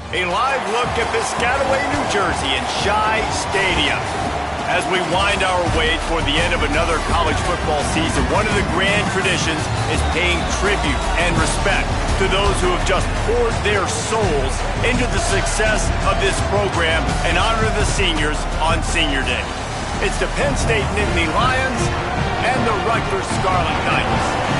A live look at Piscataway, New Jersey in Shai Stadium. As we wind our way toward the end of another college football season, one of the grand traditions is paying tribute and respect to those who have just poured their souls into the success of this program and honor the seniors on Senior Day. It's the Penn State Nittany Lions and the Rutgers Scarlet Knights.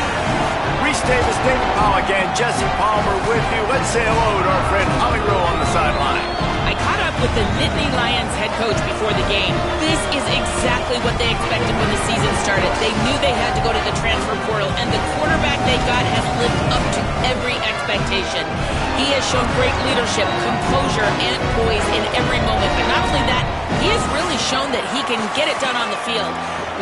Reese Davis, David Pollack, and Jesse Palmer with you. Let's say hello to our friend Holly Rowe on the sideline. I caught up with the Nittany Lions head coach before the game. This is exactly what they expected when the season started. They knew they had to go to the transfer portal, and the quarterback they got has lived up to every expectation. He has shown great leadership, composure, and poise in every moment. But not only that, he has really shown that he can get it done on the field.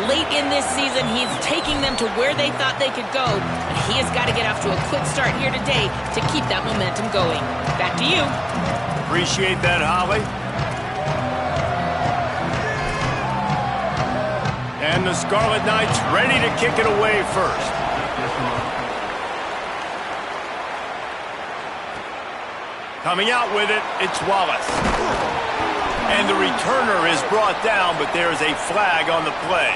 Late in this season, he's taking them to where they thought they could go. But he has got to get off to a quick start here today to keep that momentum going. Back to you. Appreciate that, Holly. And the Scarlet Knights ready to kick it away first. Coming out with it, it's Wallace. And the returner is brought down, but there is a flag on the play.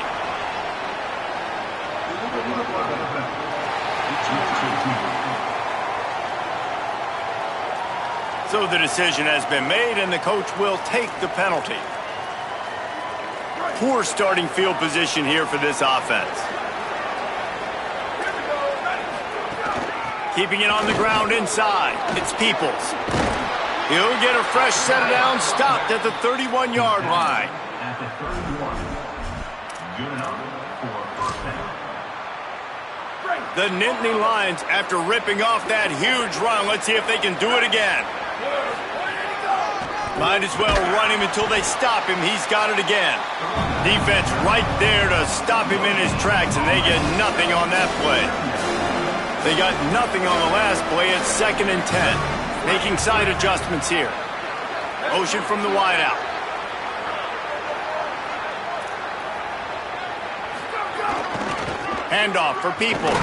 So the decision has been made, and the coach will take the penalty. Poor starting field position here for this offense. Keeping it on the ground inside. It's Peoples. He'll get a fresh set down, stopped at the 31-yard line. At the 31. Good enough for first down. The Nittany Lions, after ripping off that huge run, let's see if they can do it again. Might as well run him until they stop him. He's got it again. Defense right there to stop him in his tracks, and they get nothing on that play. They got nothing on the last play. It's 2nd and 10. Making side adjustments here. Motion from the wideout. Handoff for Peoples.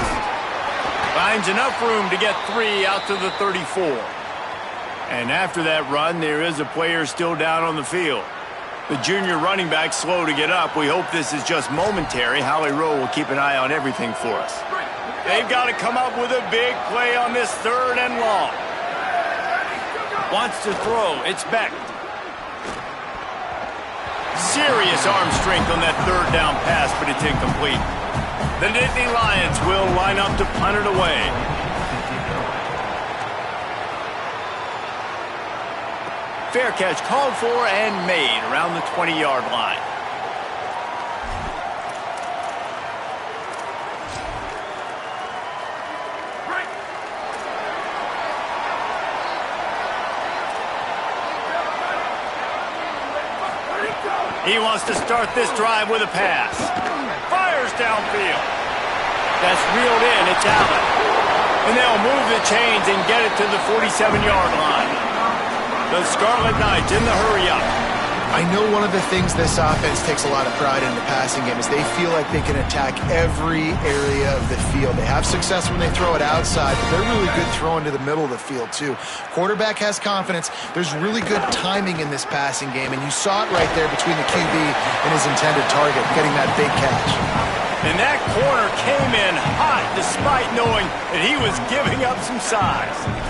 Finds enough room to get 3 out to the 34. And after that run, there is a player still down on the field. The junior running back slow to get up. We hope this is just momentary. Holly Rowe will keep an eye on everything for us. They've got to come up with a big play on this 3rd and long. Wants to throw. It's Beck. Serious arm strength on that 3rd down pass, but it's incomplete. The Nittany Lions will line up to punt it away. Fair catch called for and made around the 20-yard line. He wants to start this drive with a pass. Fires downfield. That's reeled in. It's Allen. And they'll move the chains and get it to the 47-yard line. The Scarlet Knights in the hurry-up. I know one of the things this offense takes a lot of pride in the passing game is they feel like they can attack every area of the field. They have success when they throw it outside, but they're really good throwing to the middle of the field, too. Quarterback has confidence. There's really good timing in this passing game, and you saw it right there between the QB and his intended target, getting that big catch. And that corner came in hot despite knowing that he was giving up some size.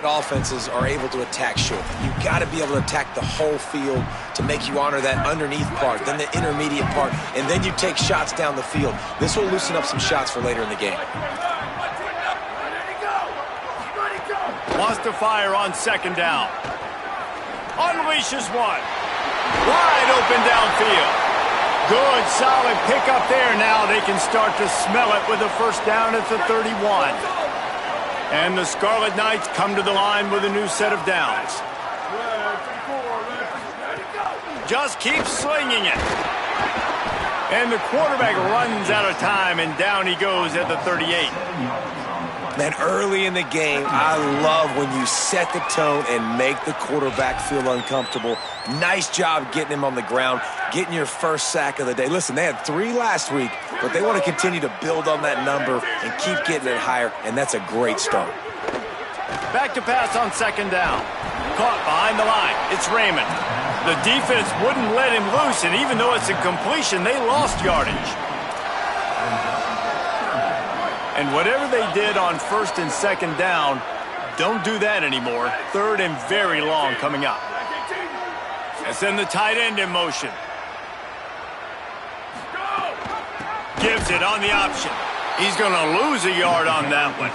Offenses are able to attack short. You've got to be able to attack the whole field to make you honor that underneath part, then the intermediate part, and then you take shots down the field. This will loosen up some shots for later in the game. Wants to fire on 2nd down. Unleashes one. Wide open downfield. Good, solid pickup there. Now they can start to smell it with a 1st down at the 31. And the Scarlet Knights come to the line with a new set of downs. Just keep slinging it. And the quarterback runs out of time, and down he goes at the 38. Man, early in the game, I love when you set the tone and make the quarterback feel uncomfortable. Nice job getting him on the ground, getting your first sack of the day. Listen, they had 3 last week, but they want to continue to build on that number and keep getting it higher, and that's a great start. Back to pass on second down. Caught behind the line. It's Raymond. The defense wouldn't let him loose, and even though it's a completion, they lost yardage. And whatever they did on first and second down, don't do that anymore. Third and very long coming up. And send the tight end in motion. Gives it on the option. He's going to lose a yard on that one.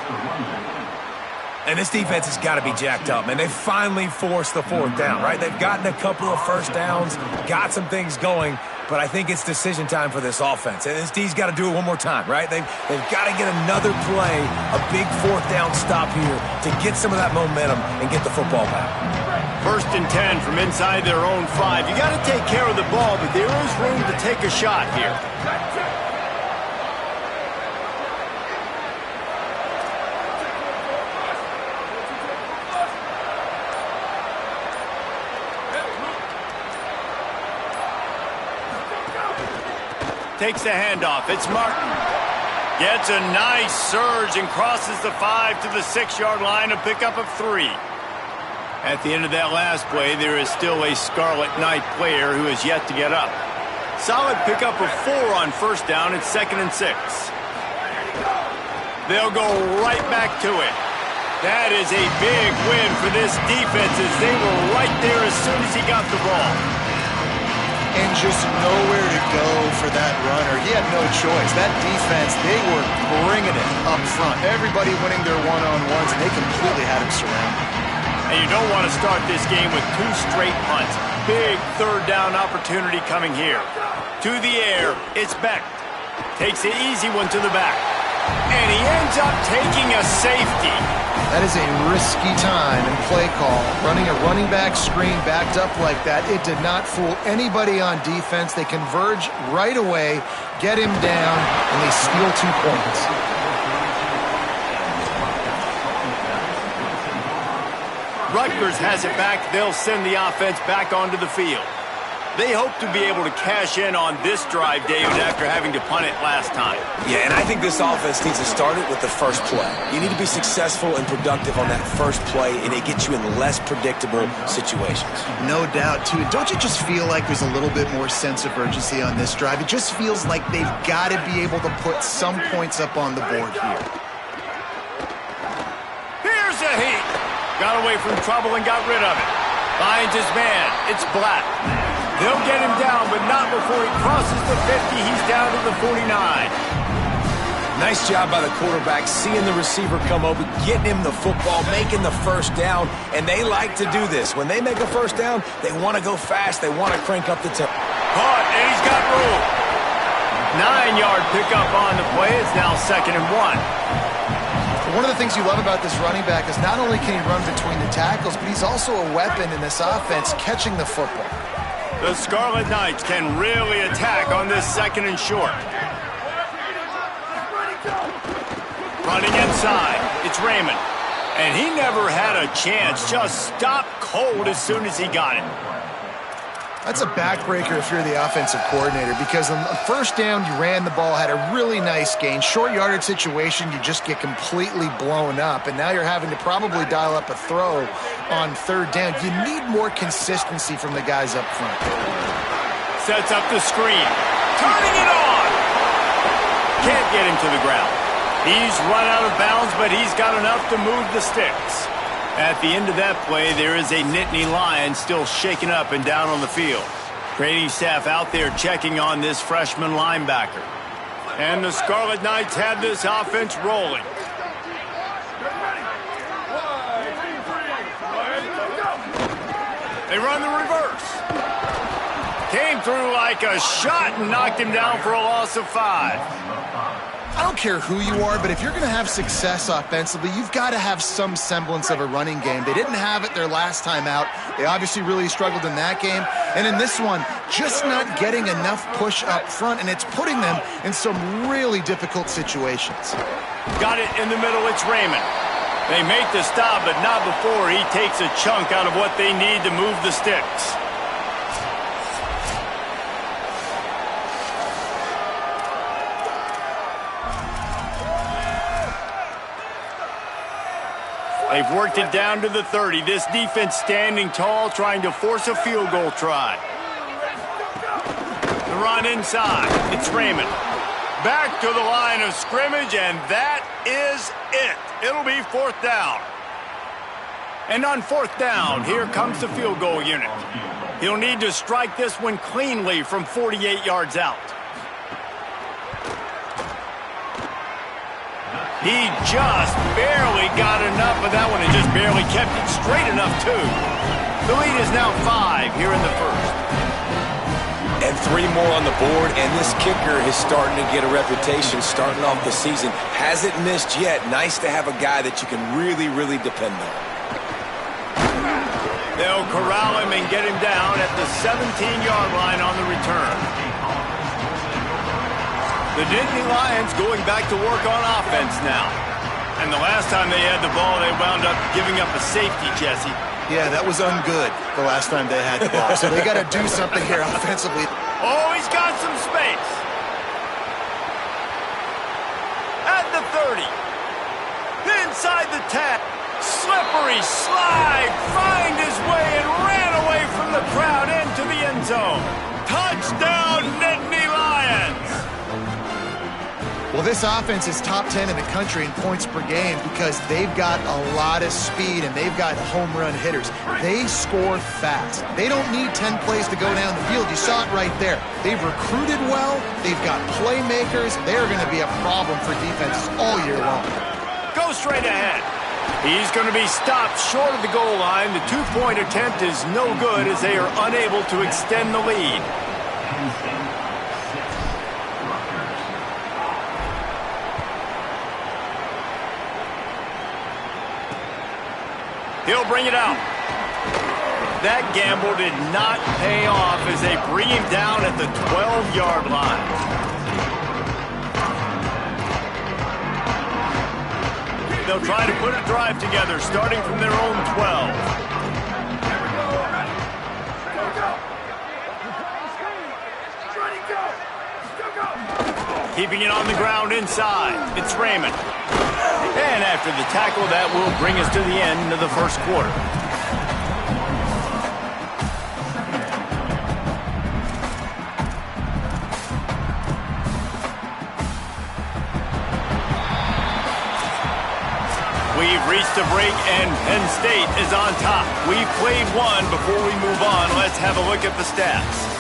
And this defense has got to be jacked up, man. They finally forced the 4th down, right? They've gotten a couple of first downs, got some things going, but I think it's decision time for this offense. And this D's got to do it one more time, right? They've got to get another play, a big 4th down stop here to get some of that momentum and get the football back. First and 10 from inside their own 5. You got to take care of the ball, but there is room to take a shot here. Takes the handoff. It's Martin. Gets a nice surge and crosses the 5 to the 6-yard line, a pickup of 3. At the end of that last play, there is still a Scarlet Knight player who is yet to get up. Solid pickup of 4 on first down. It's 2nd and 6. They'll go right back to it. That is a big win for this defense as they were right there as soon as he got the ball. And just nowhere to go for that runner. He had no choice. That defense, they were bringing it up front. Everybody winning their one-on-ones, and they completely had him surrounded. And you don't want to start this game with 2 straight punts. Big 3rd down opportunity coming here. To the air, it's Beck. Takes the easy one to the back. And he ends up taking a safety. That is a risky time and play call. Running a running back screen backed up like that, it did not fool anybody on defense. They converge right away, get him down, and they steal 2 points. Rutgers has it back. They'll send the offense back onto the field. They hope to be able to cash in on this drive, David, after having to punt it last time. Yeah, and I think this offense needs to start it with the first play. You need to be successful and productive on that first play, and it gets you in less predictable situations. No doubt, too. Don't you just feel like there's a little bit more sense of urgency on this drive? It just feels like they've got to be able to put some points up on the board here. Here's a heat. Got away from trouble and got rid of it. Finds his man. It's Black. They'll get him down, but not before he crosses the 50. He's down to the 49. Nice job by the quarterback, seeing the receiver come over, getting him the football, making the first down, and they like to do this. When they make a first down, they want to go fast. They want to crank up the tempo. Caught, and he's got room. 9-yard pickup on the play. It's now 2nd and 1. One of the things you love about this running back is not only can he run between the tackles, but he's also a weapon in this offense catching the football. The Scarlet Knights can really attack on this 2nd and short. Running inside, it's Raymond. And he never had a chance, just stopped cold as soon as he got it. That's a backbreaker if you're the offensive coordinator, because on the first down, you ran the ball, had a really nice gain. Short yardage situation, you just get completely blown up, and now you're having to probably dial up a throw on 3rd down. You need more consistency from the guys up front. Sets up the screen. Turning it on! Can't get him to the ground. He's run out of bounds, but he's got enough to move the sticks. At the end of that play, there is a Nittany Lion still shaken up and down on the field. Training staff out there checking on this freshman linebacker. And the Scarlet Knights have this offense rolling. They run the reverse. Came through like a shot and knocked him down for a loss of 5. I don't care who you are, but if you're going to have success offensively, you've got to have some semblance of a running game. They didn't have it their last time out. They obviously really struggled in that game. And in this one, just not getting enough push up front, and it's putting them in some really difficult situations. Got it in the middle, it's Raymond. They make the stop, but not before he takes a chunk out of what they need to move the sticks. They've worked it down to the 30. This defense standing tall, trying to force a field goal try. The run inside. It's Raymond. Back to the line of scrimmage, and that is it. It'll be 4th down. And on 4th down, here comes the field goal unit. He'll need to strike this one cleanly from 48 yards out. He just barely got enough of that one and just barely kept it straight enough, too. The lead is now 5 here in the first. And 3 more on the board, and this kicker is starting to get a reputation starting off the season. Hasn't missed yet. Nice to have a guy that you can really, really depend on. They'll corral him and get him down at the 17-yard line on the return. The Nittany Lions going back to work on offense now. And the last time they had the ball, they wound up giving up a safety, Jesse. Yeah, that was ungood the last time they had the ball. So they got to do something here offensively. Oh, he's got some space. At the 30. Inside the 10. Slippery slide. Find his way and ran away from the crowd into the end zone. Touchdown, Nittany Lions. Well, this offense is top 10 in the country in points per game because they've got a lot of speed and they've got home run hitters. They score fast. They don't need 10 plays to go down the field. You saw it right there. They've recruited well. They've got playmakers. They're going to be a problem for defenses all year long. Go straight ahead. He's going to be stopped short of the goal line. The 2-point attempt is no good as they are unable to extend the lead. He'll bring it out. That gamble did not pay off as they bring him down at the 12-yard line. They'll try to put a drive together, starting from their own 12. Keeping it on the ground inside. It's Raymond. And after the tackle, that will bring us to the end of the first quarter. We've reached a break, and Penn State is on top. We've played one. Before we move on, let's have a look at the stats.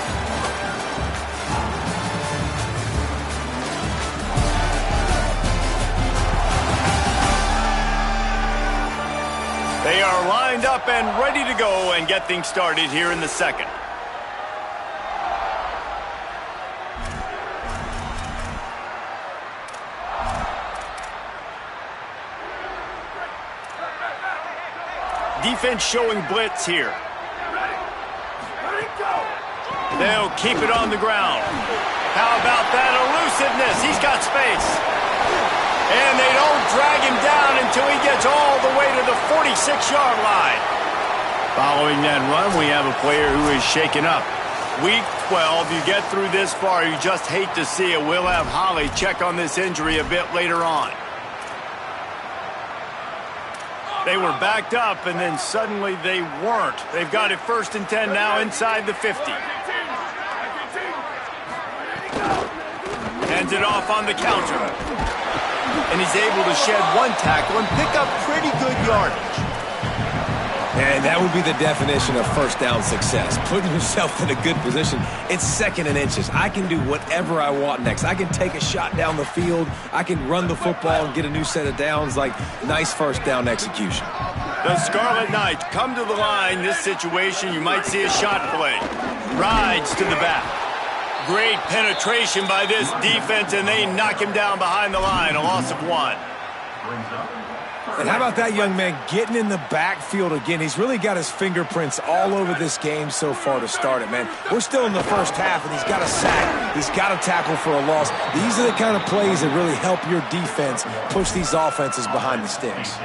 They are lined up and ready to go and get things started here in the second. Defense showing blitz here. They'll keep it on the ground. How about that elusiveness? He's got space. And they don't drag him down until he gets all the way to the 46-yard line. Following that run, we have a player who is shaken up. Week 12, you get through this far, you just hate to see it. We'll have Holly check on this injury a bit later on. They were backed up, and then suddenly they weren't. They've got it 1st and 10 now inside the 50. Hands it off on the counter. And he's able to shed one tackle and pick up pretty good yardage. And that would be the definition of first down success. Putting yourself in a good position. It's 2nd and inches. I can do whatever I want next. I can take a shot down the field. I can run the football and get a new set of downs. Like, nice first down execution. The Scarlet Knights come to the line. This situation, you might see a shot play. Rides to the back. Great penetration by this defense, and they knock him down behind the line. A loss of 1. And how about that young man getting in the backfield again? He's really got his fingerprints all over this game so far to start it, man. We're still in the first half, and he's got a sack. He's got a tackle for a loss. These are the kind of plays that really help your defense push these offenses behind the sticks.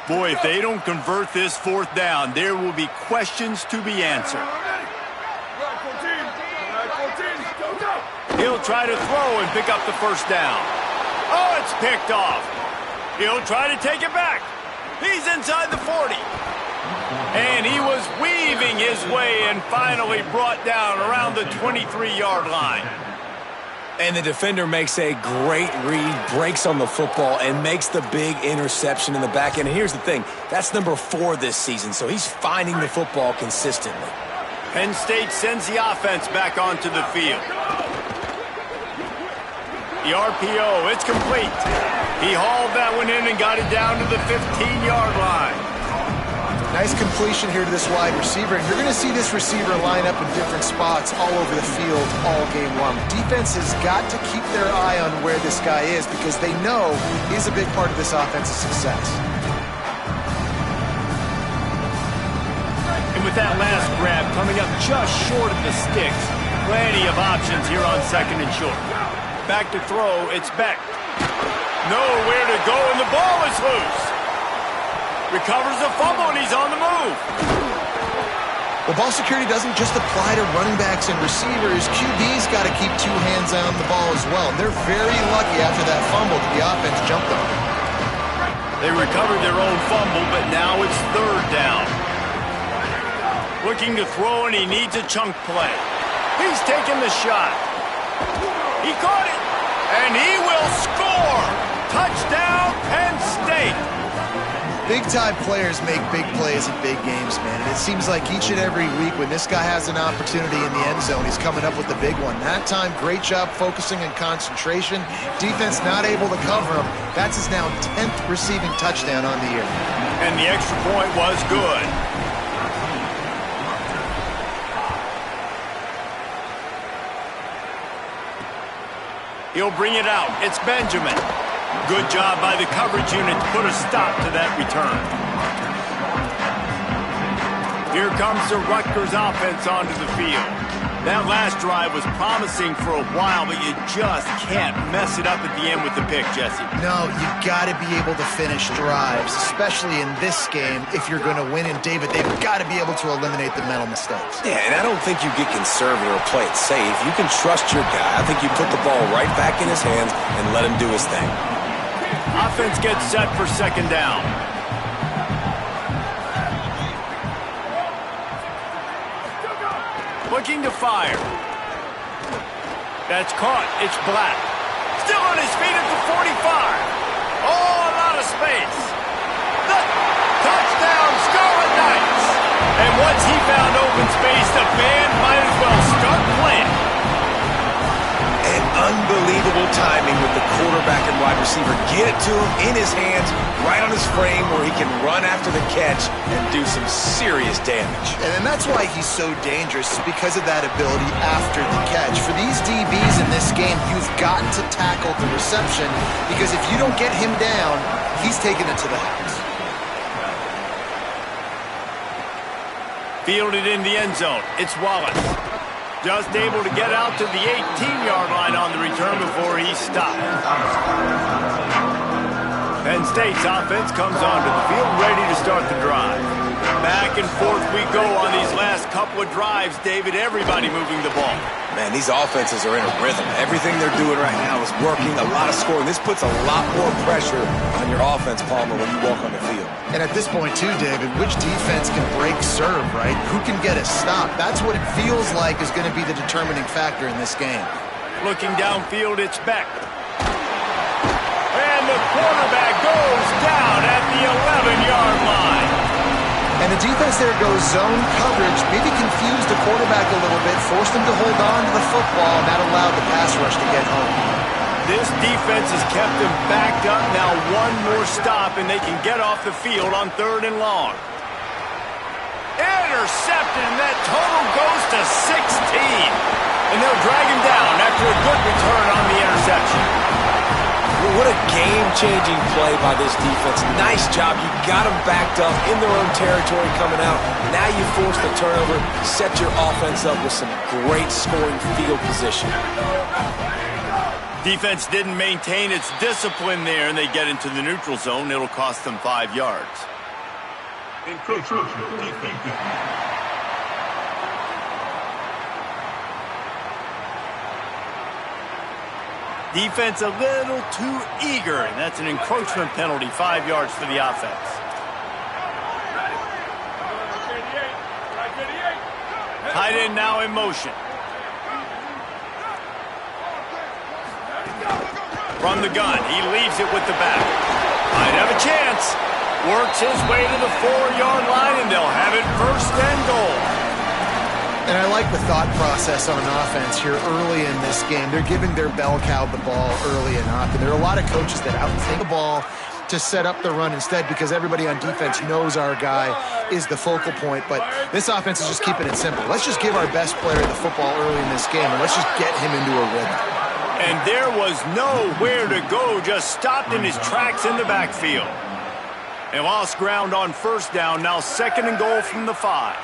Boy, if they don't convert this 4th down, there will be questions to be answered. He'll try to throw and pick up the 1st down. Oh, it's picked off. He'll try to take it back. He's inside the 40. And he was weaving his way and finally brought down around the 23-yard line. And the defender makes a great read, breaks on the football, and makes the big interception in the back end. And here's the thing, that's number 4 this season, so he's finding the football consistently. Penn State sends the offense back onto the field. The RPO, it's complete. He hauled that one in and got it down to the 15-yard line. Nice completion here to this wide receiver, and you're going to see this receiver line up in different spots all over the field all game long. Defense has got to keep their eye on where this guy is because they know he's a big part of this offense's success. And with that last grab coming up just short of the sticks, plenty of options here on 2nd and short. Back to throw, it's Beck. Nowhere to go, and the ball is loose. Recovers the fumble, and he's on the move. Well, ball security doesn't just apply to running backs and receivers. QB's got to keep 2 hands on the ball as well. And they're very lucky after that fumble that the offense jumped on. They recovered their own fumble, but now it's 3rd down. Looking to throw, and he needs a chunk play. He's taking the shot. He caught it, and he will score. Touchdown, Penn State. Big-time players make big plays in big games, man. And it seems like each and every week when this guy has an opportunity in the end zone, he's coming up with the big one. That time, great job focusing and concentration. Defense not able to cover him. That's his now 10th receiving touchdown on the year. And the extra point was good. He'll bring it out. It's Benjamin. Good job by the coverage unit to put a stop to that return. Here comes the Rutgers offense onto the field. That last drive was promising for a while, but you just can't mess it up at the end with the pick, Jesse. No, you got to be able to finish drives, especially in this game if you're going to win. And David, they've got to be able to eliminate the mental mistakes. Yeah, and I don't think you get conservative or play it safe. You can trust your guy. I think you put the ball right back in his hands and let him do his thing. Offense gets set for 2nd down. Looking to fire. That's caught. It's Black. Still on his feet at the 45. Oh, a lot of space. The touchdown, Scarlet Knights. And once he found open space, the band might as well start playing. And unbelievable timing with the quarterback and wide receiver. Get it to him in his hands, right on his frame where he can run after the catch and do some serious damage. And that's why he's so dangerous, because of that ability after the catch. For these DBs in this game, you've got to tackle the reception, because if you don't get him down, he's taking it to the house. Fielded in the end zone. It's Wallace. Just able to get out to the 18-yard line on the return before he stopped. Penn State's offense comes onto the field ready to start the drive. Back and forth we go on these last couple of drives, David. Everybody moving the ball. Man, these offenses are in a rhythm. Everything they're doing right now is working, a lot of scoring. This puts a lot more pressure on your offense, Palmer, when you walk on the field. And at this point, too, David, which defense can break serve, right? Who can get a stop? That's what it feels like is going to be the determining factor in this game. Looking downfield, it's Beck. And the quarterback goes down at the 11-yard line. And the defense there goes zone coverage, maybe confused the quarterback a little bit, forced him to hold on to the football, and that allowed the pass rush to get home. This defense has kept them backed up. Now one more stop, and they can get off the field on 3rd and long. Intercepted, and that total goes to 16. And they'll drag him down after a good return on the interception. What a game-changing play by this defense. Nice job. You got them backed up in their own territory coming out. Now you force the turnover, set your offense up with some great scoring field position. Defense didn't maintain its discipline there, and they get into the neutral zone. It'll cost them 5 yards. Encroachment defense. Defense a little too eager, and that's an encroachment penalty, 5 yards for the offense. Tight end now in motion. From the gun, he leaves it with the back. Might have a chance. Works his way to the 4-yard line, and they'll have it 1st and goal. And I like the thought process on offense here early in this game. They're giving their bell cow the ball early enough. And there are a lot of coaches that outthink the ball to set up the run instead because everybody on defense knows our guy is the focal point. But this offense is just keeping it simple. Let's just give our best player the football early in this game, and let's just get him into a rhythm. And there was nowhere to go, just stopped in his tracks in the backfield. They lost ground on 1st down, now 2nd and goal from the 5.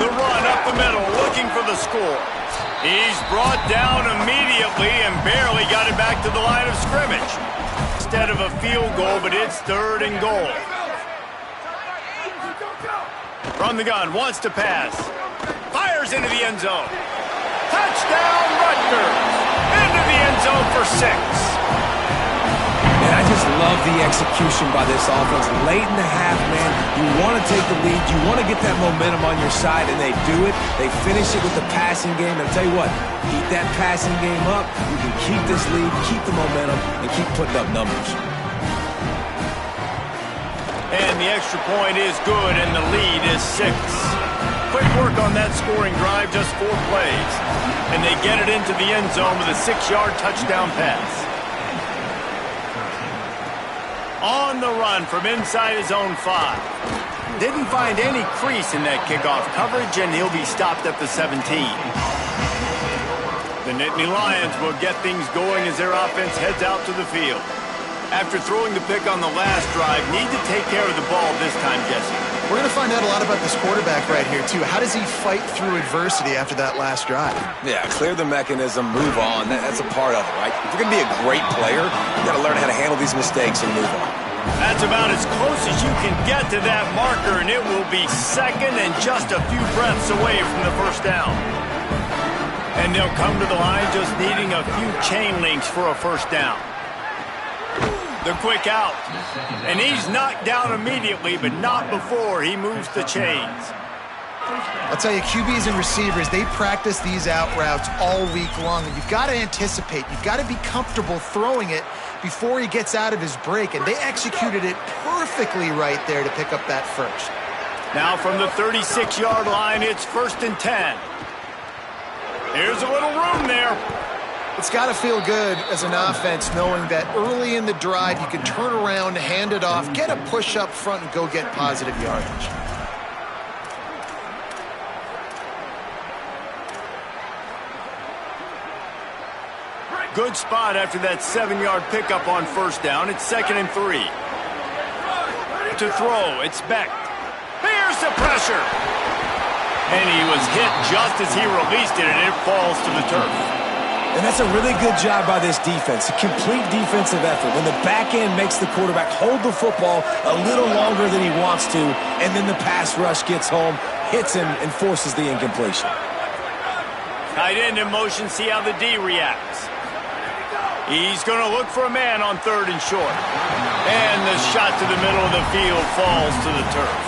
The run up the middle, looking for the score. He's brought down immediately and barely got it back to the line of scrimmage. Instead of a field goal, but it's 3rd and goal. From the gun, wants to pass. Fires into the end zone. Touchdown, Rutgers! Into the end zone for 6. And I just love the execution by this offense. Late in the half, man, you want to take the lead. You want to get that momentum on your side, and they do it. They finish it with the passing game. And I'll tell you what, keep that passing game up. You can keep this lead, keep the momentum, and keep putting up numbers. And the extra point is good, and the lead is 6. Quick work on that scoring drive, just 4 plays. And they get it into the end zone with a 6-yard touchdown pass. On the run from inside his own 5. Didn't find any crease in that kickoff coverage, and he'll be stopped at the 17. The Nittany Lions will get things going as their offense heads out to the field. After throwing the pick on the last drive, need to take care of the ball this time, Jesse. We're going to find out a lot about this quarterback right here, too. How does he fight through adversity after that last drive? Yeah, clear the mechanism, move on. That's a part of it, right? If you're going to be a great player, you got to learn how to handle these mistakes and move on. That's about as close as you can get to that marker, and it will be 2nd and just a few breaths away from the 1st down. And they'll come to the line just needing a few chain links for a 1st down. The quick out. And he's knocked down immediately, but not before he moves the chains. I'll tell you, QBs and receivers, they practice these out routes all week long. And you've got to anticipate. You've got to be comfortable throwing it before he gets out of his break. And they executed it perfectly right there to pick up that 1st. Now from the 36-yard line, it's 1st and 10. Here's a little room there. It's got to feel good as an offense knowing that early in the drive you can turn around, hand it off, get a push up front, and go get positive yardage. Good spot after that 7-yard pickup on 1st down. It's 2nd and 3. To throw, it's Beck. Here's the pressure. And he was hit just as he released it, and it falls to the turf. And that's a really good job by this defense, a complete defensive effort. When the back end makes the quarterback hold the football a little longer than he wants to, and then the pass rush gets home, hits him, and forces the incompletion. Tight end in motion, see how the D reacts. He's going to look for a man on 3rd and short. And the shot to the middle of the field falls to the turf.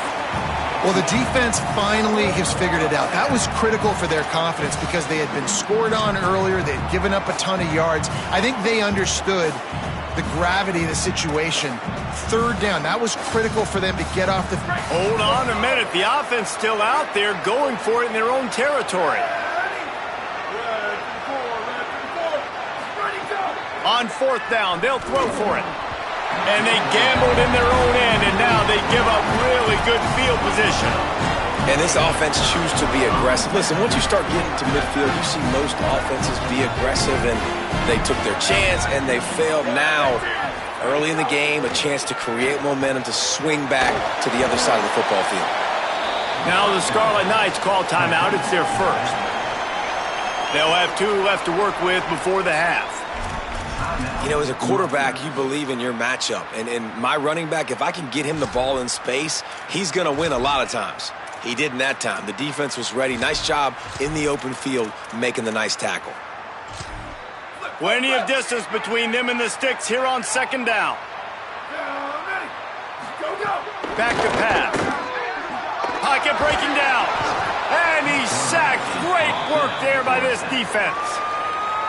Well, the defense finally has figured it out. That was critical for their confidence because they had been scored on earlier. They had given up a ton of yards. I think they understood the gravity of the situation. 3rd down, that was critical for them to get off the... Hold on a minute. The offense still out there going for it in their own territory. On 4th down, they'll throw for it. And they gambled in their own end, and now they give up really good field position. And this offense chooses to be aggressive. Listen, once you start getting to midfield, you see most offenses be aggressive, and they took their chance, and they failed. Now, early in the game, a chance to create momentum to swing back to the other side of the football field. Now the Scarlet Knights call timeout. It's their first. They'll have 2 left to work with before the half. You know, as a quarterback, you believe in your matchup. And my running back, if I can get him the ball in space, he's going to win a lot of times. He didn't that time. The defense was ready. Nice job in the open field making the nice tackle. Plenty of distance between them and the sticks here on 2nd down. Back to pass. Pocket breaking down. And he's sacked. Great work there by this defense.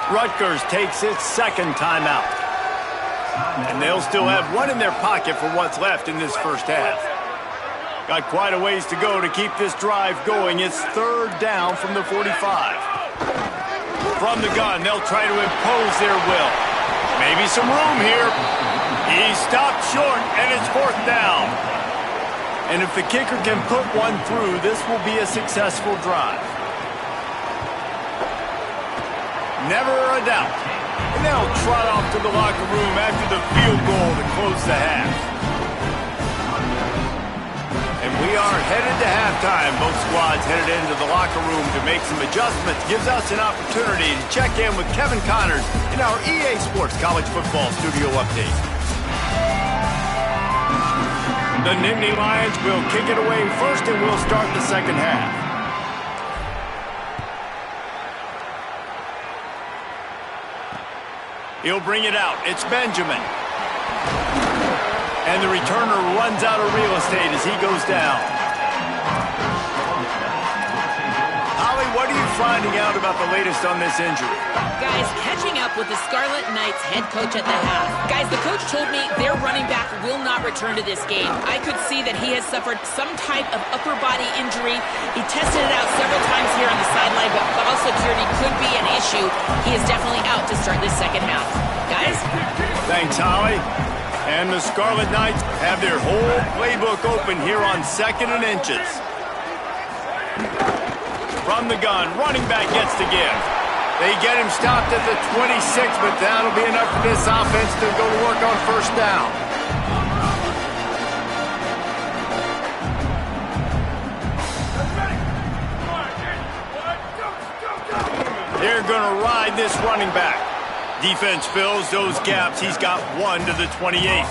Rutgers takes its 2nd timeout. And they'll still have 1 in their pocket for what's left in this first half. Got quite a ways to go to keep this drive going. It's 3rd down from the 45. From the gun, they'll try to impose their will. Maybe some room here. He stopped short, and it's 4th down. And if the kicker can put one through, this will be a successful drive. Never a doubt. And they'll trot off to the locker room after the field goal to close the half. And we are headed to halftime. Both squads headed into the locker room to make some adjustments. Gives us an opportunity to check in with Kevin Connors in our EA Sports College Football Studio Update. The Nittany Lions will kick it away first, and we'll start the second half. He'll bring it out. It's Benjamin. And the returner runs out of real estate as he goes down. Holly, what are you finding out about the latest on this injury? Guys, catching up with the Scarlet Knights head coach at the half. Guys, the coach told me their running back will not return to this game. I could see that he has suffered some type of upper body injury. He tested it out several times here on the sideline, but ball security could be an issue. He is definitely out to start this second half. Guys? Thanks, Holly. And the Scarlet Knights have their whole playbook open here on 2nd and inches. From the gun, running back gets to give. They get him stopped at the 26, but that'll be enough for this offense to go to work on 1st down. They're going to ride this running back. Defense fills those gaps. He's got 1 to the 28.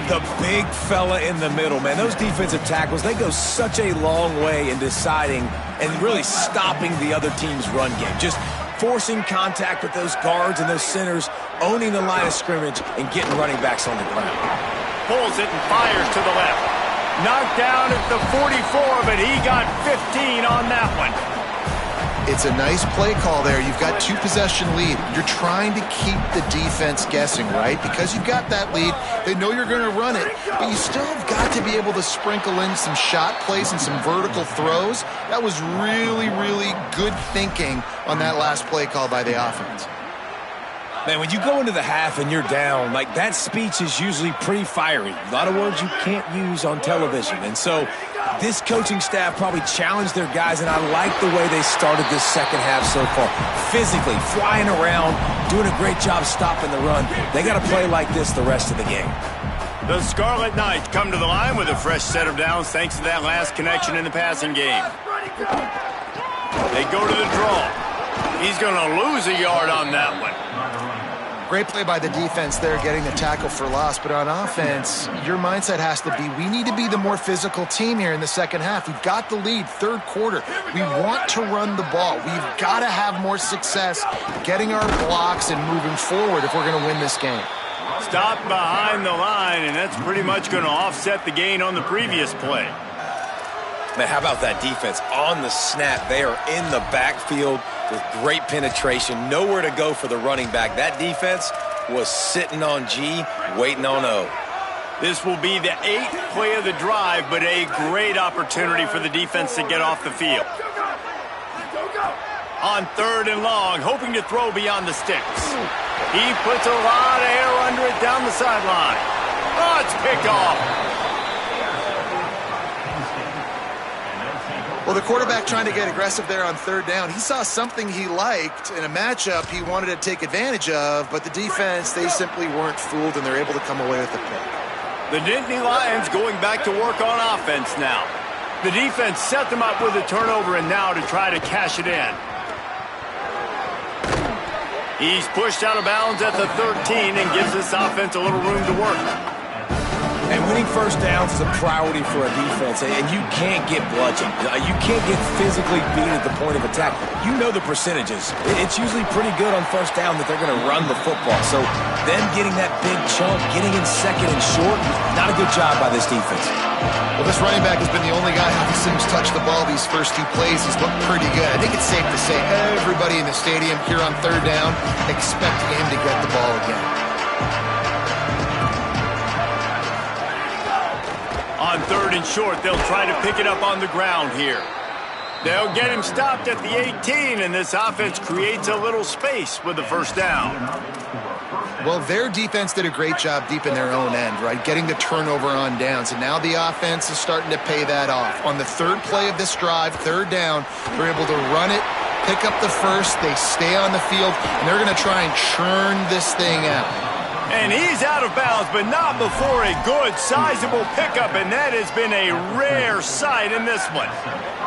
The big fella in the middle, man. Those defensive tackles, they go such a long way in deciding and really stopping the other team's run game. Just forcing contact with those guards and those centers, owning the line of scrimmage, and getting running backs on the ground. Pulls it and fires to the left. Knocked down at the 44, but he got 15 on that one. It's a nice play call there. You've got 2-possession lead. You're trying to keep the defense guessing, right? Because you've got that lead, they know you're going to run it, but you still have got to be able to sprinkle in some shot plays and some vertical throws. That was really, really good thinking on that last play call by the offense. Man, when you go into the half and you're down, like that speech is usually pretty fiery. A lot of words you can't use on television. And so this coaching staff probably challenged their guys, and I like the way they started this second half so far. Physically, flying around, doing a great job stopping the run. They got to play like this the rest of the game. The Scarlet Knights come to the line with a fresh set of downs thanks to that last connection in the passing game. They go to the draw. He's going to lose a yard on that one. Great play by the defense there, getting the tackle for loss. But on offense, your mindset has to be, we need to be the more physical team here in the second half. We've got the lead, 3rd quarter. We want to run the ball. We've got to have more success getting our blocks and moving forward if we're going to win this game. Stopped behind the line, and that's pretty much going to offset the gain on the previous play. Man, how about that defense? On the snap, they are in the backfield with great penetration. Nowhere to go for the running back. That defense was sitting on G, waiting on O. This will be the 8th play of the drive, but a great opportunity for the defense to get off the field. On 3rd and long, hoping to throw beyond the sticks. He puts a lot of air under it down the sideline. Oh, it's picked off. Well, the quarterback trying to get aggressive there on 3rd down. He saw something he liked in a matchup he wanted to take advantage of, but the defense, they simply weren't fooled, and they're able to come away with the pick. The Nittany Lions going back to work on offense now. The defense set them up with a turnover, and now to try to cash it in. He's pushed out of bounds at the 13 and gives this offense a little room to work. And winning first downs is a priority for a defense, and you can't get bludgeoned. You can't get physically beat at the point of attack. You know the percentages. It's usually pretty good on first down that they're going to run the football. So them getting that big chunk, getting in 2nd and short, not a good job by this defense. Well, this running back has been the only guy who seems touched the ball these first 2 plays. He's looked pretty good. I think it's safe to say everybody in the stadium here on 3rd down expecting him to get the ball again. On 3rd and short, they'll try to pick it up on the ground here. They'll get him stopped at the 18, and this offense creates a little space with the first down. Well, their defense did a great job deep in their own end, right? Getting the turnover on downs, and now the offense is starting to pay that off. On the 3rd play of this drive, 3rd down, they're able to run it, pick up the first, they stay on the field, and they're going to try and churn this thing out. And he's out of bounds, but not before a good, sizable pickup, and that has been a rare sight in this one.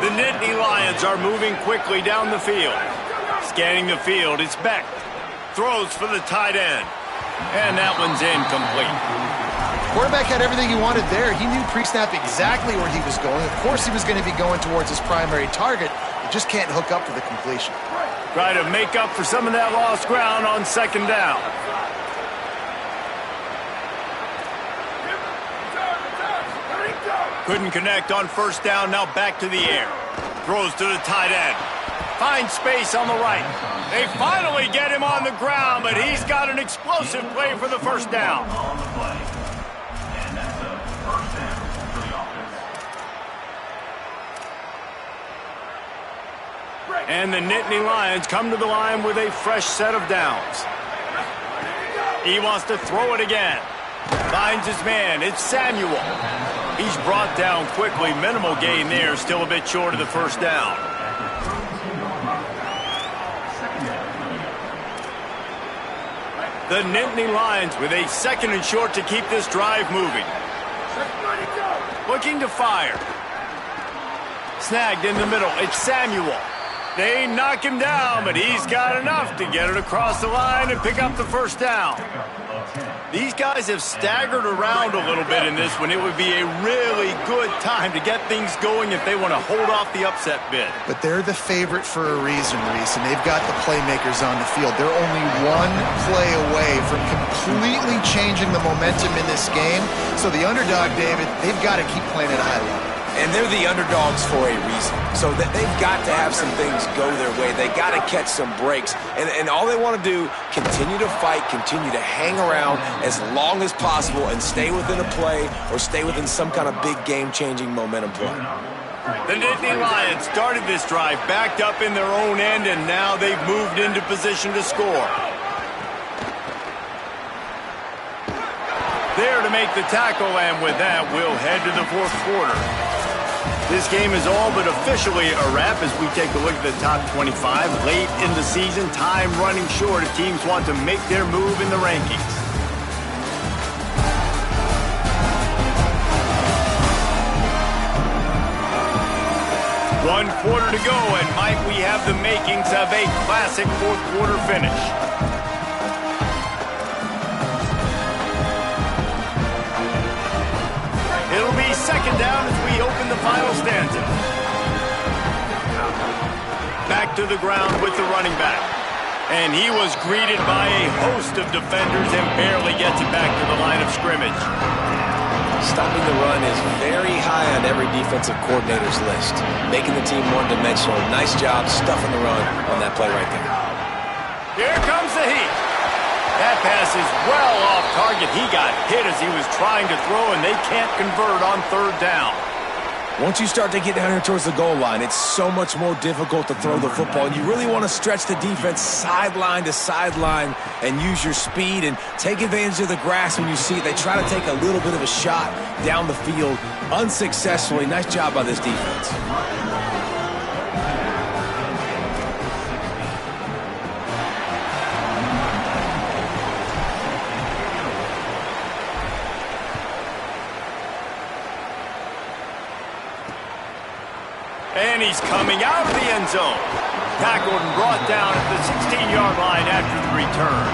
The Nittany Lions are moving quickly down the field. Scanning the field, it's Beck. Throws for the tight end. And that one's incomplete. Quarterback had everything he wanted there. He knew pre-snap exactly where he was going. Of course he was going to be going towards his primary target. He just can't hook up for the completion. Try to make up for some of that lost ground on 2nd down. Couldn't connect on 1st down, now back to the air. Throws to the tight end. Finds space on the right. They finally get him on the ground, but he's got an explosive play for the first down. And that's a first down for the offense. And the Nittany Lions come to the line with a fresh set of downs. He wants to throw it again. Finds his man. It's Samuel. He's brought down quickly. Minimal gain there. Still a bit short of the first down. The Nittany Lions with a 2nd and short to keep this drive moving. Looking to fire. Snagged in the middle. It's Samuel. They knock him down, but he's got enough to get it across the line and pick up the first down. These guys have staggered around a little bit in this one. It would be a really good time to get things going if they want to hold off the upset bid. But they're the favorite for a reason, Reese, and they've got the playmakers on the field. They're only 1 play away from completely changing the momentum in this game. So the underdog, David, they've got to keep playing at a high level. And they're the underdogs for a reason. So that they've got to have some things go their way. They got to catch some breaks. And all they want to do, continue to fight, continue to hang around as long as possible and stay within a play or stay within some kind of big game-changing momentum play. The Nittany Lions started this drive backed up in their own end, and now they've moved into position to score. There to make the tackle, and with that, we'll head to the 4th quarter. This game is all but officially a wrap as we take a look at the top 25. Late in the season, time running short if teams want to make their move in the rankings. One quarter to go, and might we have the makings of a classic 4th quarter finish. It'll be 2nd down as we open the final stanza. Back to the ground with the running back. And he was greeted by a host of defenders and barely gets it back to the line of scrimmage. Stopping the run is very high on every defensive coordinator's list. Making the team one-dimensional. Nice job stuffing the run on that play right there. Here comes the heat. That pass is well off target. He got hit as he was trying to throw, and they can't convert on 3rd down. Once you start to get down here towards the goal line, it's so much more difficult to throw the football. And you really want to stretch the defense sideline to sideline and use your speed and take advantage of the grass when you see it. They try to take a little bit of a shot down the field unsuccessfully. Nice job by this defense. And he's coming out of the end zone. Tackled and brought down at the 16-yard line after the return.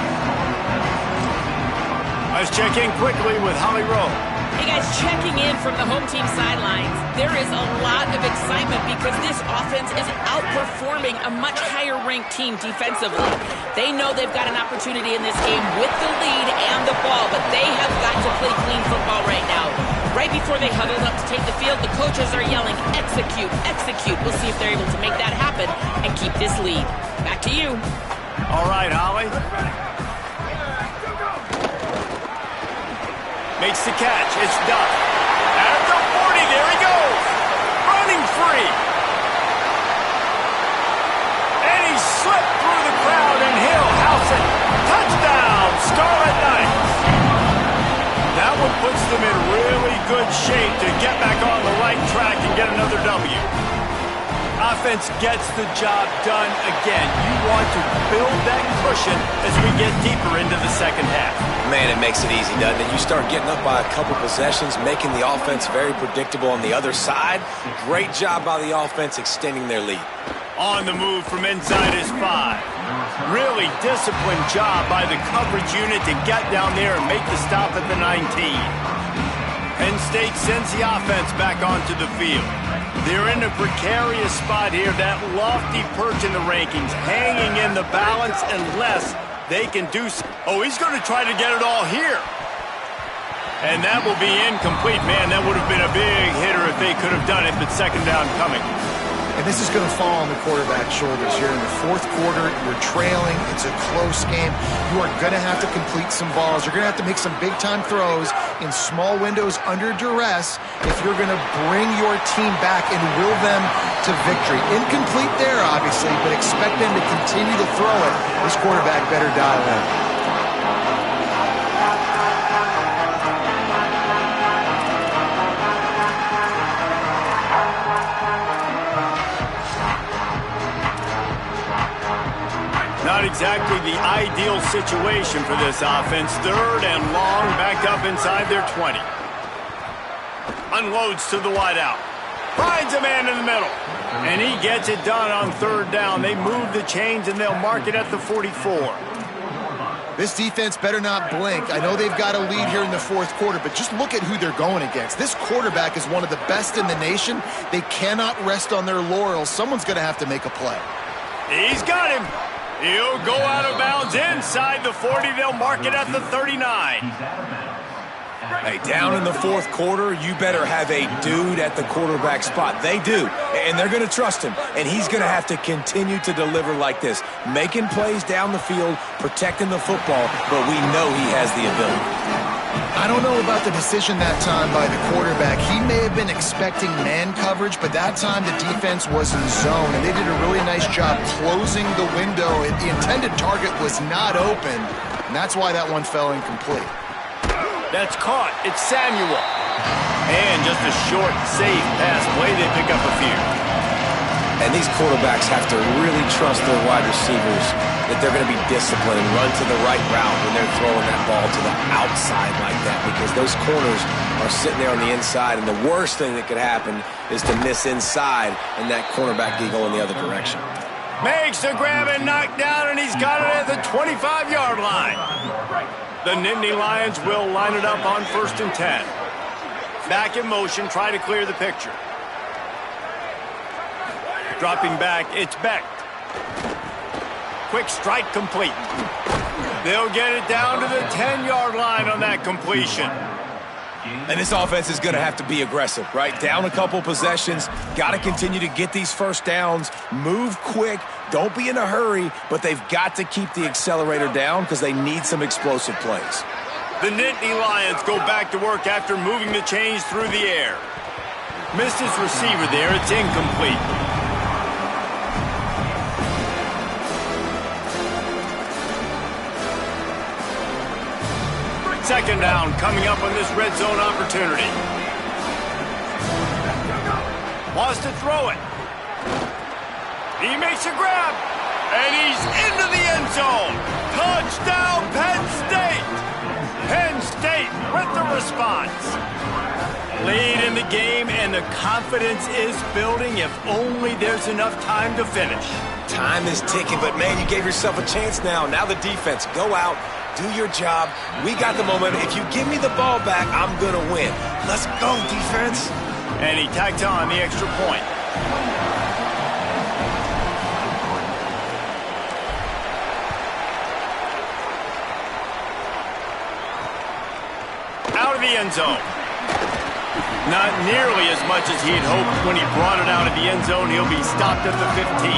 Let's check in quickly with Holly Rowe. Hey guys, checking in from the home team sidelines. There is a lot of excitement because this offense is outperforming a much higher-ranked team defensively. They know they've got an opportunity in this game with the lead and the ball, but they have got to play clean football right now. Right before they huddled up to take the field, the coaches are yelling, execute, execute. We'll see if they're able to make that happen and keep this lead. Back to you. All right, Holly. Makes the catch. It's Duff. At the 40, there he goes. Running free. And he slipped through the crowd, and he'll house it. Touchdown, Scarlet Knights. That one puts them in really good shape to get back on the right track and get another W. Offense gets the job done again. You want to build that cushion as we get deeper into the second half. Man, it makes it easy, doesn't it? You start getting up by a couple possessions, making the offense very predictable on the other side. Great job by the offense extending their lead. On the move from inside his 5. Really disciplined job by the coverage unit to get down there and make the stop at the 19. Penn State sends the offense back onto the field. They're in a precarious spot here, that lofty perch in the rankings, hanging in the balance unless they can do so. Oh, he's going to try to get it all here. And that will be incomplete. Man, that would have been a big hitter if they could have done it, but second down coming. And this is going to fall on the quarterback's shoulders here in the fourth quarter. You're trailing. It's a close game. You are going to have to complete some balls. You're going to have to make some big-time throws in small windows under duress if you're going to bring your team back and will them to victory. Incomplete there, obviously, but expect them to continue to throw it. This quarterback better dial in. Not exactly the ideal situation for this offense. Third and long, back up inside their 20. Unloads to the wideout. Finds a man in the middle. And he gets it done on third down. They move the chains and they'll mark it at the 44. This defense better not blink. I know they've got a lead here in the fourth quarter, but just look at who they're going against. This quarterback is one of the best in the nation. They cannot rest on their laurels. Someone's going to have to make a play. He's got him. He'll go out of bounds inside the 40. They'll mark it at the 39. Hey, down in the fourth quarter, you better have a dude at the quarterback spot. They do, and they're going to trust him, and he's going to have to continue to deliver like this, making plays down the field, protecting the football, but we know he has the ability. I don't know about the decision that time by the quarterback. He may have been expecting man coverage, but that time the defense was in zone, and they did a really nice job closing the window. The intended target was not open, and that's why that one fell incomplete. That's caught. It's Samuel. And just a short, safe pass play. They pick up a few. And these quarterbacks have to really trust their wide receivers that they're going to be disciplined and run to the right route when they're throwing that ball to the outside like that, because those corners are sitting there on the inside, and the worst thing that could happen is to miss inside and that cornerback can go in the other direction. Makes the grab and knock down, and he's got it at the 25-yard line. The Nittany Lions will line it up on 1st and 10. Back in motion, try to clear the picture. Dropping back, it's Beck. Quick strike complete. They'll get it down to the 10-yard line on that completion. And this offense is going to have to be aggressive, right? Down a couple possessions, got to continue to get these first downs, move quick, don't be in a hurry, but they've got to keep the accelerator down because they need some explosive plays. The Nittany Lions go back to work after moving the chains through the air. Missed his receiver there. It's incomplete. Second down coming up on this red zone opportunity. Wants to throw it. He makes a grab. And he's into the end zone. Touchdown, Penn State. Penn State with the response. Lead in the game, and the confidence is building if only there's enough time to finish. Time is ticking, but man, you gave yourself a chance now. Now the defense, go out, do your job. We got the momentum. If you give me the ball back, I'm going to win. Let's go, defense. And he tacked on the extra point. Out of the end zone. Not nearly as much as he'd hoped when he brought it out of the end zone. He'll be stopped at the 15.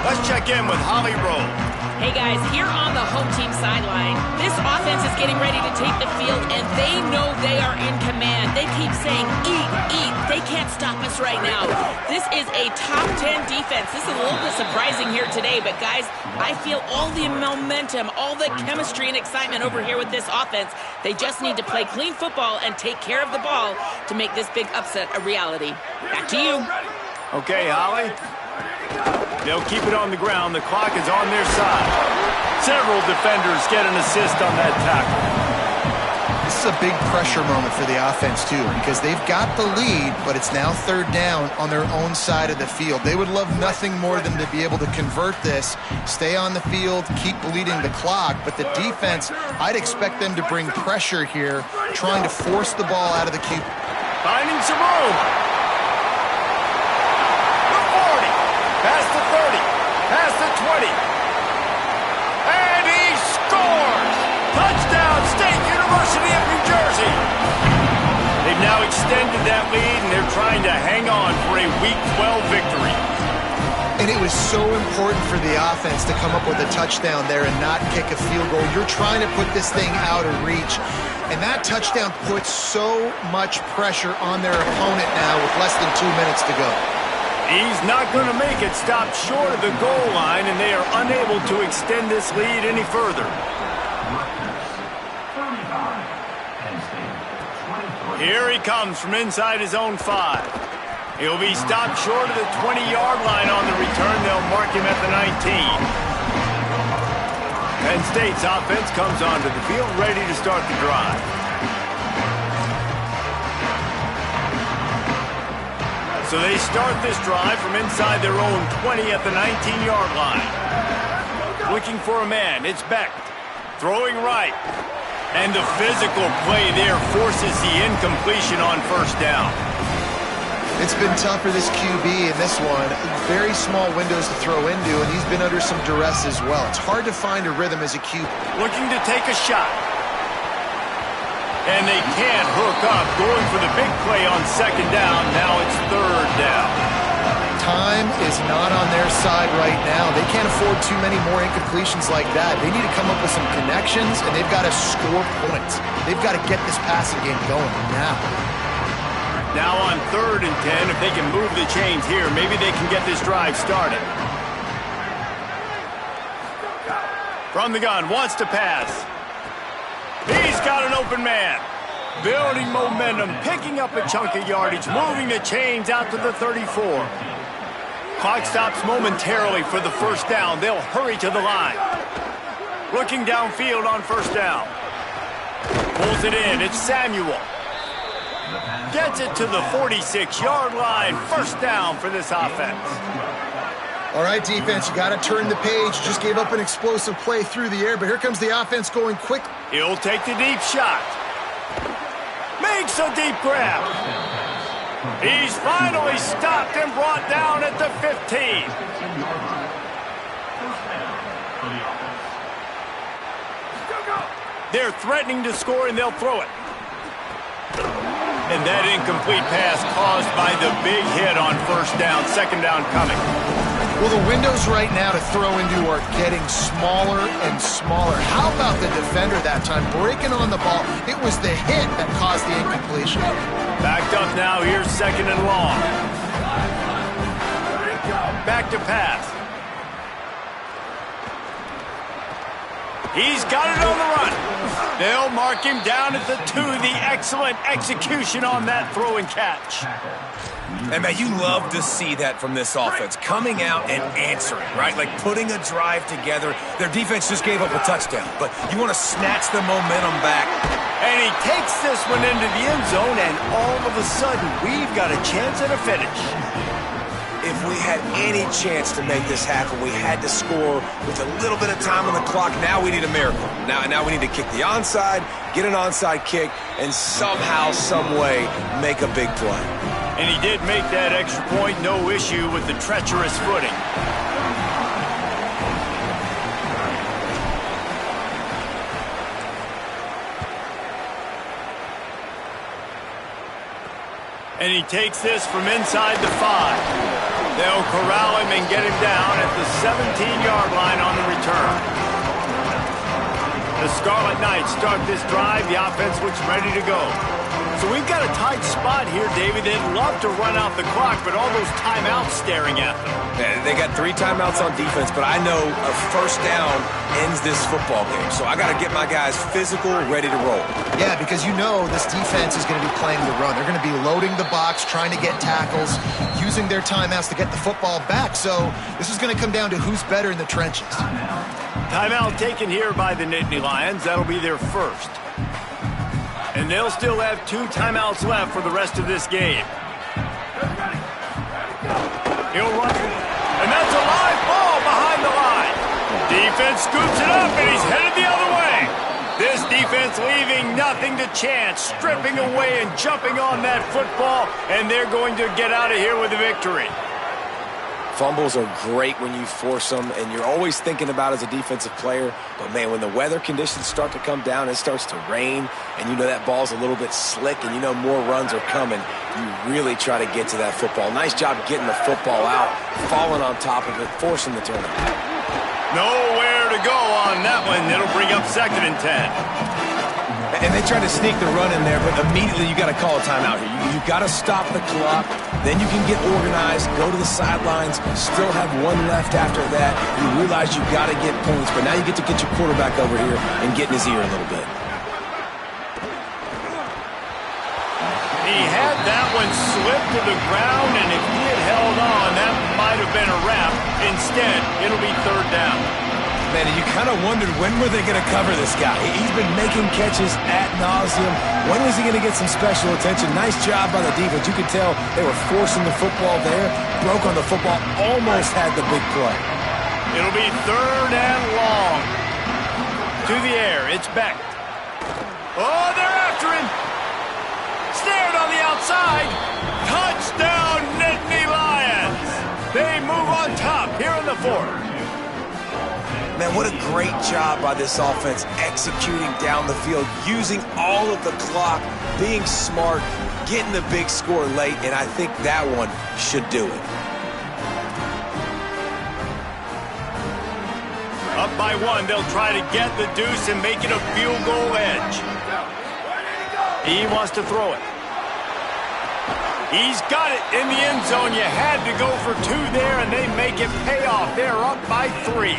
Let's check in with Holly Rowe. Hey guys, here on the home team sideline, this offense is getting ready to take the field, and they know they are in command. They keep saying, eat, eat. They can't stop us right now. This is a top 10 defense. This is a little bit surprising here today, but guys, I feel all the momentum, all the chemistry and excitement over here with this offense. They just need to play clean football and take care of the ball to make this big upset a reality. Back to you. Okay, Holly. They'll keep it on the ground. The clock is on their side. Several defenders get an assist on that tackle. This is a big pressure moment for the offense, too, because they've got the lead, but it's now third down on their own side of the field. They would love nothing more than to be able to convert this, stay on the field, keep bleeding the clock. But the defense, I'd expect them to bring pressure here, trying to force the ball out of the cube. Finding some room. Past the 30, past the 20, and he scores! Touchdown, State University of New Jersey! They've now extended that lead, and they're trying to hang on for a Week 12 victory. And it was so important for the offense to come up with a touchdown there and not kick a field goal. You're trying to put this thing out of reach, and that touchdown puts so much pressure on their opponent now with less than 2 minutes to go. He's not going to make it. Stopped short of the goal line, and they are unable to extend this lead any further. Here he comes from inside his own 5. He'll be stopped short of the 20-yard line on the return. They'll mark him at the 19. Penn State's offense comes onto the field, ready to start the drive. So they start this drive from inside their own 20 at the 19-yard line. Looking for a man, it's Beck. Throwing right. And the physical play there forces the incompletion on first down. It's been tough for this QB in this one. Very small windows to throw into, and he's been under some duress as well. It's hard to find a rhythm as a QB. Looking to take a shot. And they can't hook up, going for the big play on second down. Now it's third down. Time is not on their side right now. They can't afford too many more incompletions like that. They need to come up with some connections, and they've got to score points. They've got to get this passing game going now. Now on 3rd and 10, if they can move the chains here, maybe they can get this drive started. From the gun, wants to pass. He's got an open man. Building momentum, picking up a chunk of yardage, moving the chains out to the 34. Clock stops momentarily for the first down. They'll hurry to the line. Looking downfield on first down. Pulls it in. It's Samuel. Gets it to the 46-yard line. First down for this offense. All right, defense, you got to turn the page. Just gave up an explosive play through the air, but here comes the offense going quick. He'll take the deep shot. Makes a deep grab. He's finally stopped and brought down at the 15. They're threatening to score, and they'll throw it. And that incomplete pass caused by the big hit on first down. Second down coming. Well, the windows right now to throw into are getting smaller and smaller. How about the defender that time breaking on the ball? It was the hit that caused the incompletion. Backed up now, here's 2nd and long. Back to pass. He's got it on the run. They'll mark him down at the 2. The excellent execution on that throw and catch. And, man, you love to see that from this offense, coming out and answering, right? Like putting a drive together. Their defense just gave up a touchdown, but you want to snatch the momentum back. And he takes this one into the end zone, and all of a sudden, we've got a chance at a finish. If we had any chance to make this happen, we had to score with a little bit of time on the clock. Now we need a miracle. Now we need to kick the onside, get an onside kick, and somehow, some way, make a big play. And he did make that extra point, no issue with the treacherous footing. And he takes this from inside the 5. They'll corral him and get him down at the 17-yard line on the return. The Scarlet Knights start this drive. The offense looks ready to go. So we've got a tight spot here, David. They'd love to run out the clock, but all those timeouts staring at them. Yeah, they got 3 timeouts on defense, but I know a first down ends this football game. So I got to get my guys physical, ready to roll. Yeah, because you know this defense is going to be playing the run. They're going to be loading the box, trying to get tackles, using their timeouts to get the football back. So this is going to come down to who's better in the trenches. Timeout taken here by the Nittany Lions. That'll be their first. And they'll still have 2 timeouts left for the rest of this game. He'll run. And that's a live ball behind the line. Defense scoops it up, and he's headed the other way. This defense leaving nothing to chance, stripping away and jumping on that football, and they're going to get out of here with a victory. Fumbles are great when you force them, and you're always thinking about as a defensive player. But, man, when the weather conditions start to come down, it starts to rain, and you know that ball's a little bit slick, and you know more runs are coming, you really try to get to that football. Nice job getting the football out, falling on top of it, forcing the turnover. Nowhere to go on that one. It'll bring up 2nd and 10. And they try to sneak the run in there, but immediately you got to call a timeout here. You got to stop the clock. Then you can get organized, go to the sidelines, still have 1 left after that. You realize you got to get points, but now you get to get your quarterback over here and get in his ear a little bit. He had that one slip to the ground, and if he had held on, that might have been a wrap. Instead, it'll be 3rd down. Man, you kind of wondered when were they going to cover this guy. He's been making catches ad nauseum. When was he going to get some special attention? Nice job by the defense. You could tell they were forcing the football there. Broke on the football, almost had the big play. It'll be 3rd and long. To the air, it's Beck. Oh, they're after him. Snared on the outside. Touchdown, Nittany Lions. They move on top here in the 4th. Man, what a great job by this offense executing down the field, using all of the clock, being smart, getting the big score late, and I think that one should do it. Up by 1, they'll try to get the deuce and make it a field goal edge. He wants to throw it. He's got it in the end zone. You had to go for 2 there, and they make it pay off. They're up by 3.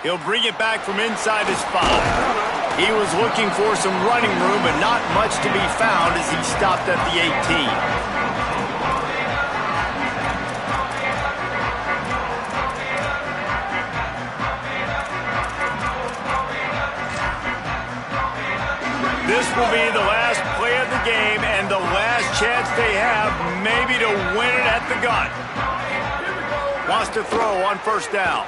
He'll bring it back from inside his 5. He was looking for some running room, but not much to be found as he stopped at the 18. This will be the last play of the game and the last chance they have maybe to win it at the gun. Wants to throw on 1st down.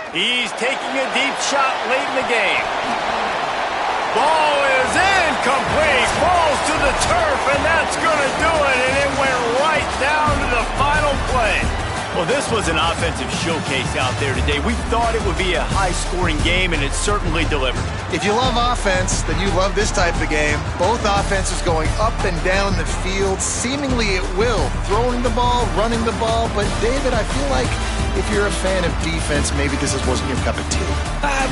He's taking a deep shot late in the game. Ball is incomplete. Falls to the turf, and that's going to do it. And it went right down to the final play. Well, this was an offensive showcase out there today. We thought it would be a high-scoring game, and it certainly delivered. If you love offense, then you love this type of game. Both offenses going up and down the field, seemingly at will. Throwing the ball, running the ball. But, David, I feel like If you're a fan of defense, maybe this wasn't your cup of tea.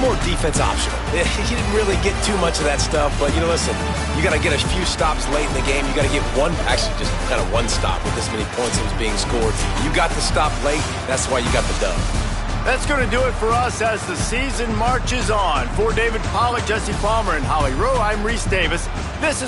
More defense optional. He didn't really get too much of that stuff, but, listen, you got to get a few stops late in the game. You got to get just kind of one stop with this many points that was being scored. You got the stop late. That's why you got the dub. That's going to do it for us as the season marches on. For David Pollack, Jesse Palmer, and Holly Rowe, I'm Reese Davis. This is